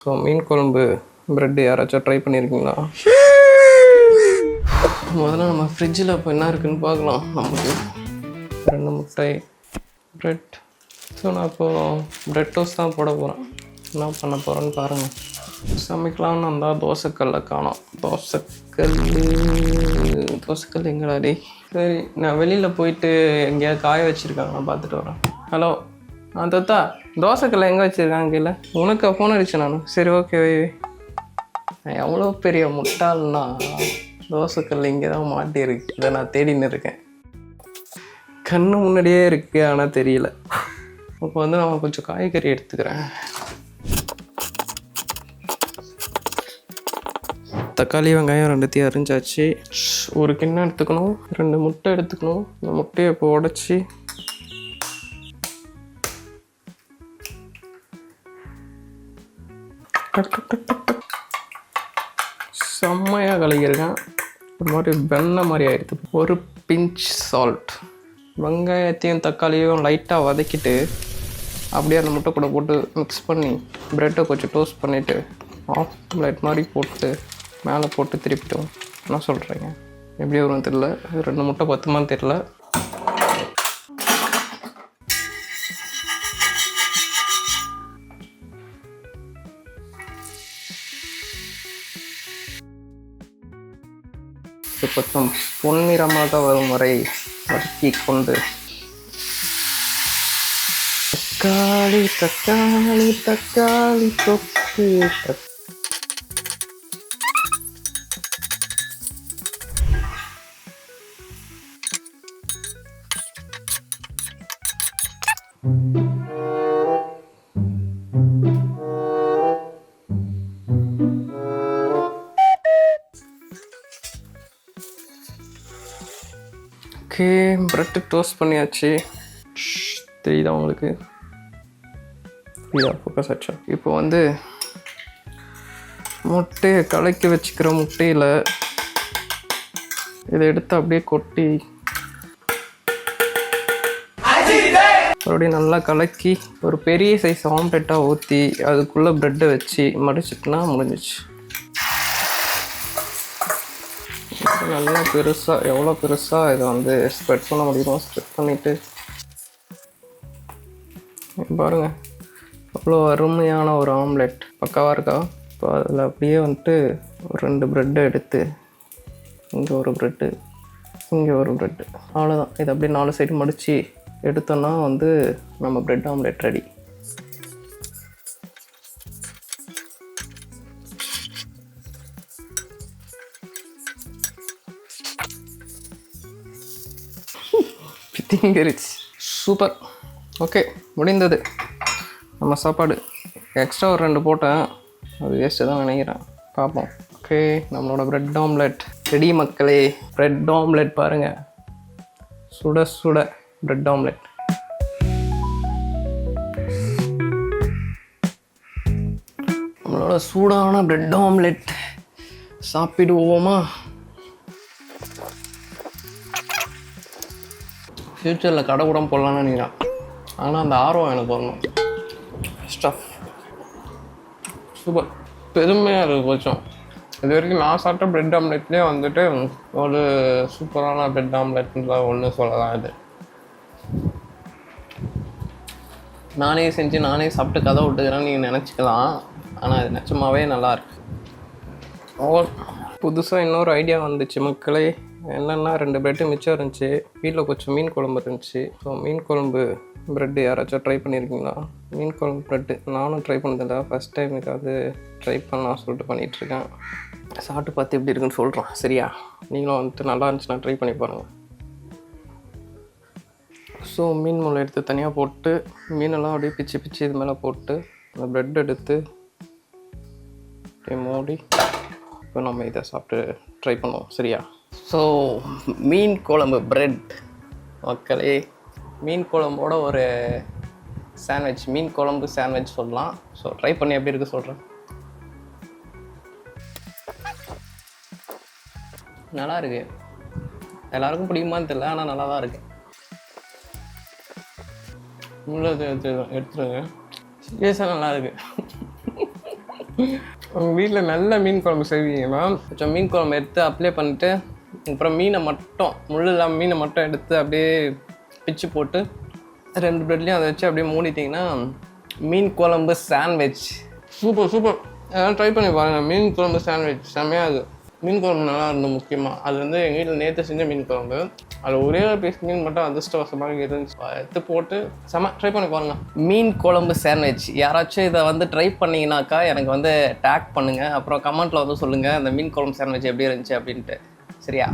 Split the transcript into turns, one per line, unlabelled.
So மீன் குழம்பு bread யாராச்சும் try பண்ணியிருக்கீங்களா? முதல்ல நம்ம ஃப்ரிட்ஜில் இப்போ என்ன இருக்குதுன்னு பார்க்கலாம். நமக்கு 2 முட்டை, ப்ரெட். ஸோ நான் இப்போது ப்ரெட் டோஸ்ட் தான் போட போகிறேன். என்ன பண்ண போகிறேன்னு பாருங்கள். சமைக்கலாம்னு வந்தால் தோசைக்கல்லை காணோம். தோசைக்கல் எங்கடா டே? சரி, நான் வெளியில் போயிட்டு எங்கேயாவது காய வச்சுருக்காங்க, நான் பார்த்துட்டு வரேன். ஹலோ தத்தா, தோசைக்கல்லை எங்கே வச்சுருக்காங்க கீழே? உனக்கு ஃபோன் அடிச்சேன் நான். சரி, ஓகே வை. நான் எவ்வளோ பெரிய முட்டாள்னா, தோசைக்கல் இங்கே தான் மாட்டியிருக்கு. இதை நான் தேடின்னு இருக்கேன். கண்ணு முன்னாடியே இருக்குது, ஆனால் தெரியல. இப்போ வந்து நான் கொஞ்சம் காய்கறி எடுத்துக்கிறேன். தக்காளி, வெங்காயம் 2த்தையும் அரிஞ்சாச்சு. ஒரு கிண்ணம் எடுத்துக்கணும், 2 முட்டை எடுத்துக்கணும். இந்த முட்டையை இப்போ உடச்சி செம்மையாக கலக்கியிருக்கேன். ஒரு மாதிரி வெண்ணெய் மாதிரி ஆயிடுது. ஒரு பிஞ்ச் சால்ட். வெங்காயத்தையும் தக்காளியும் லைட்டாக வதக்கிட்டு அப்படியே அந்த முட்டை கூட போட்டு மிக்ஸ் பண்ணி ப்ரெட்டை கொஞ்சம் டோஸ்ட் பண்ணிவிட்டு ஆம்லேட் மாதிரி போட்டு மேலே போட்டு திருப்பிட்டோம். என்ன சொல்கிறீங்க? எப்படி வரும்னு தெரில. 2 முட்டை பத்துமான்னு தெரில. கொஞ்சம் பொன்னிறமாக வரும் வரை வதக்கி கொண்டு தக்காளி தக்காளி தக்காளி தொக்கு ப்ரெட்டு டோஸ்ட் பண்ணியாச்சு. தெரியுதா உங்களுக்கு? ஃபோக்கஸ் ஆச்சா? இப்போ வந்து முட்டையை கலக்கி வச்சுக்கிற முட்டையில் இதை எடுத்து அப்படியே கொட்டி மறுபடியும் நல்லா கலக்கி ஒரு பெரிய சைஸ் ஆம்லெட்டாக ஊற்றி அதுக்குள்ளே ப்ரெட்டை வச்சு மடிச்சிட்டுனா முடிஞ்சிச்சு. நல்லா பெருசாக, எவ்வளோ பெருசாக இதை வந்து ஸ்ப்ரெட் பண்ண முடியுமோ ஸ்ப்ரெட் பண்ணிவிட்டு பாருங்கள், அவ்வளோ அருமையான ஒரு ஆம்லெட். பக்காவாக இருக்கா? இப்போ அதில் அப்படியே வந்துட்டு ஒரு 2 ப்ரெட்டை எடுத்து இங்கே ஒரு ப்ரெட்டு, இங்கே ஒரு ப்ரெட்டு, அவ்வளோதான். இதை அப்படியே 4 சைடு மடித்து எடுத்தோன்னா வந்து நம்ம ப்ரெட் ஆம்லெட் ரெடி. திங்கரிச்சு. சூப்பர். ஓகே, முடிந்தது நம்ம சாப்பாடு. எக்ஸ்ட்ரா ஒரு 2 போட்டேன், அது வேஸ்ட்டு தான் நினைக்கிறேன். பார்ப்போம். ஓகே, நம்மளோட ப்ரெட் ஆம்லெட் ரெடி மக்களே. ப்ரெட் ஆம்லெட் பாருங்கள், சுட சுட ப்ரெட் ஆம்லெட். நம்மளோட சூடான ப்ரெட் ஆம்லெட் சாப்பிடுவோமா? ஃப்யூச்சரில் கடை கூட போடலான்னு நினைக்கிறேன், ஆனால் அந்த ஆர்வம் எனக்கு வரணும். ஸ்டஃப் சூப்பர், பெருமையாக இருக்குது கொஞ்சம். இது வரைக்கும் நான் சாப்பிட்ட ப்ரெட் ஆம்லெட்லேயே வந்துட்டு ஒரு சூப்பரான ப்ரெட் ஆம்லெட்ன்ற ஒன்று சொல்லலாம். இது நானே செஞ்சு நானே சாப்பிட்டு கதை விட்டுக்கிறேன்னு நீங்கள் நினச்சிக்கலாம், ஆனால் அது நிஜமாகவே நல்லாயிருக்கு. புதுசாக இன்னொரு ஐடியா வந்துச்சு மக்களே. என்னென்னா 2 ப்ரெட்டு மிச்சம் இருந்துச்சு, வீட்டில் கொஞ்சம் மீன் குழம்பு இருந்துச்சு. ஸோ மீன் குழம்பு ப்ரெட்டு யாராச்சும் ட்ரை பண்ணியிருக்கீங்களா? மீன் குழம்பு ப்ரெட்டு நானும் ட்ரை பண்ணதில்லை, ஃபஸ்ட் டைம் ஏதாவது ட்ரை பண்ணலாம் சொல்லிட்டு பண்ணிகிட்ருக்கேன். சாப்பிட்டு பார்த்து எப்படி இருக்குன்னு சொல்கிறேன், சரியா? நீங்களும் வந்துட்டு நல்லா இருந்துச்சுன்னா ட்ரை பண்ணி பாருங்கள். ஸோ மீன் முளை எடுத்து தனியாக போட்டு மீனெல்லாம் அப்படியே பிச்சு பிச்சு இது மேலே போட்டு அந்த ப்ரெட் எடுத்து மூடி இப்போ நம்ம இதை சாப்பிட்டு ட்ரை பண்ணுவோம், சரியா? ஸோ மீன் குழம்பு ப்ரெட் மக்களே, மீன் குழம்போட ஒரு சாண்ட்விச், மீன் குழம்பு சாண்ட்விச் சொல்லலாம். ஸோ ட்ரை பண்ணி எப்படி இருக்குது சொல்கிறேன். நல்லா இருக்கு, எல்லாருக்கும் பிடிக்குமான்னு தெரியல, ஆனால் நல்லா தான் இருக்குது. எடுத்துருங்க. சீரியஸாக நல்லா இருக்கு. உங்கள் வீட்டில் நல்ல மீன் குழம்பு செய்வீங்களா? கொஞ்சம் மீன் குழம்பு எடுத்து அப்ளை பண்ணிட்டு அப்புறம் மீனை மட்டும் முள் இல்லாமல் மீனை மட்டும் எடுத்து அப்படியே பிச்சு போட்டு 2 ப்ரெட்லேயும் அதை வச்சு அப்படியே மூடிட்டிங்கன்னா மீன் குழம்பு சாண்ட்விச். Super super. அதெல்லாம் ட்ரை பண்ணி பாருங்கள். மீன் குழம்பு சாண்ட்விச் செம்மையாக அது. மீன் குழம்பு நல்லா இருந்தது முக்கியமாக. அது வந்து எங்கள் வீட்டில் நேற்று செஞ்ச மீன் குழம்பு. அதில் ஒரே ஒரு பீஸ் மீன் மட்டும் அதிர்ஷ்டவசமாக இருந்துச்சு. எடுத்து போட்டு ட்ரை பண்ணி பாருங்கள். மீன் குழம்பு சாண்ட்விச் யாராச்சும் இதை வந்து ட்ரை பண்ணிங்கனாக்கா எனக்கு வந்து டேக் பண்ணுங்கள். அப்புறம் கமெண்ட்டில் வந்து சொல்லுங்கள் அந்த மீன் குழம்பு சாண்ட்விச் எப்படி இருந்துச்சு அப்படின்ட்டு. சரியா?